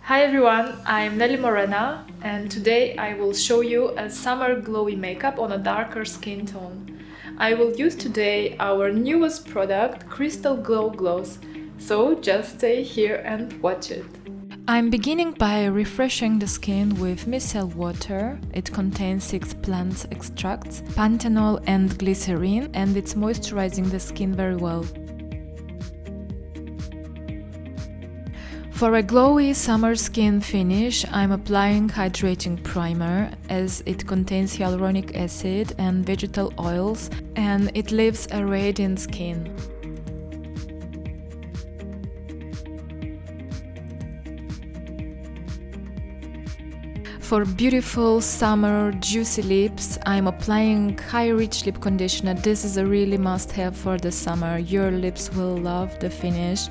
Hi everyone, I'm Nelly Morena and today I will show you a summer glowy makeup on a darker skin tone. I will use today our newest product, Crystal Glow Gloss, so just stay here and watch it. I'm beginning by refreshing the skin with Micell water. It contains 6 plant extracts, panthenol and glycerin, and it's moisturizing the skin very well. For a glowy summer skin finish, I'm applying Hydrating Primer as it contains hyaluronic acid and vegetal oils and it leaves a radiant skin. For beautiful summer juicy lips, I'm applying HyE Rich Lip Conditioner. This is a really must-have for the summer. Your lips will love the finish.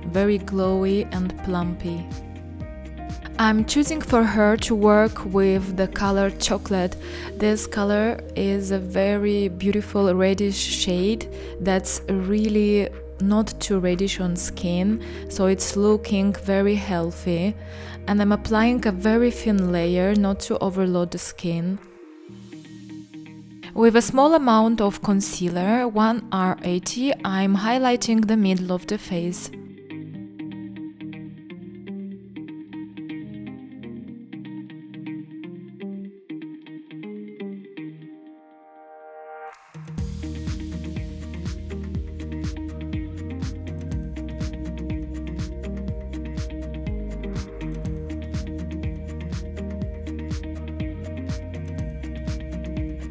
Very glowy and plumpy. I'm choosing for her to work with the color Chocolate. This color is a very beautiful reddish shade that's really not too reddish on skin, so it's looking very healthy. And I'm applying a very thin layer not to overload the skin. With a small amount of concealer, 1R80, I'm highlighting the middle of the face.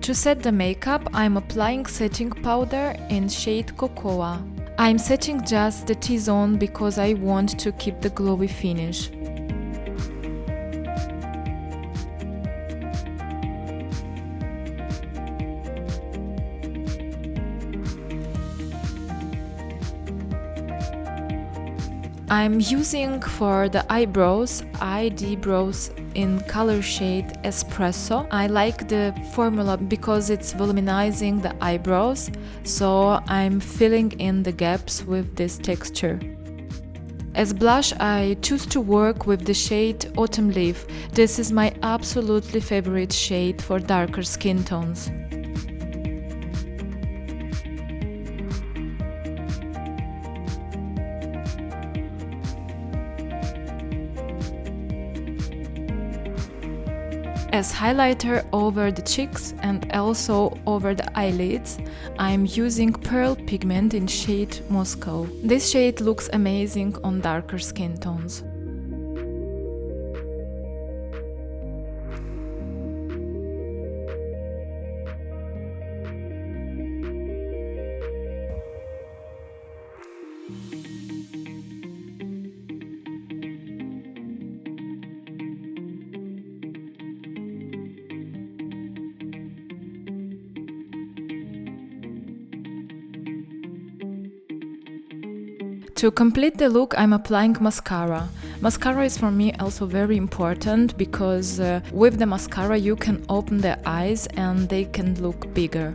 To set the makeup, I'm applying setting powder in shade Cocoa. I'm setting just the T-zone because I want to keep the glowy finish. I'm using for the eyebrows ID brows in color shade Espresso. I like the formula because it's volumizing the eyebrows, so I'm filling in the gaps with this texture. As blush, I choose to work with the shade Autumn Leaf. This is my absolutely favorite shade for darker skin tones. As highlighter over the cheeks and also over the eyelids, I'm using Pearl Pigment in shade MOCCA. This shade looks amazing on darker skin tones. To complete the look, I'm applying mascara. Mascara is for me also very important because with the mascara you can open the eyes and they can look bigger.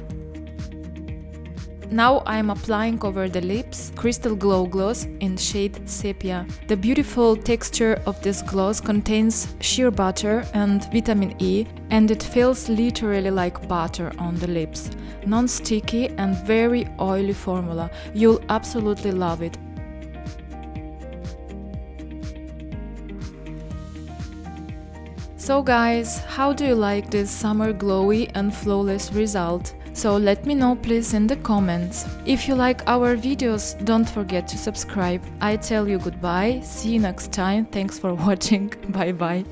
Now I'm applying over the lips Crystal Glow Gloss in shade Sepia. The beautiful texture of this gloss contains sheer butter and vitamin E, and it feels literally like butter on the lips. Non-sticky and very oily formula. You'll absolutely love it. So guys, how do you like this summer glowy and flawless result? So let me know please in the comments. If you like our videos, don't forget to subscribe. I tell you goodbye, see you next time, thanks for watching, bye bye.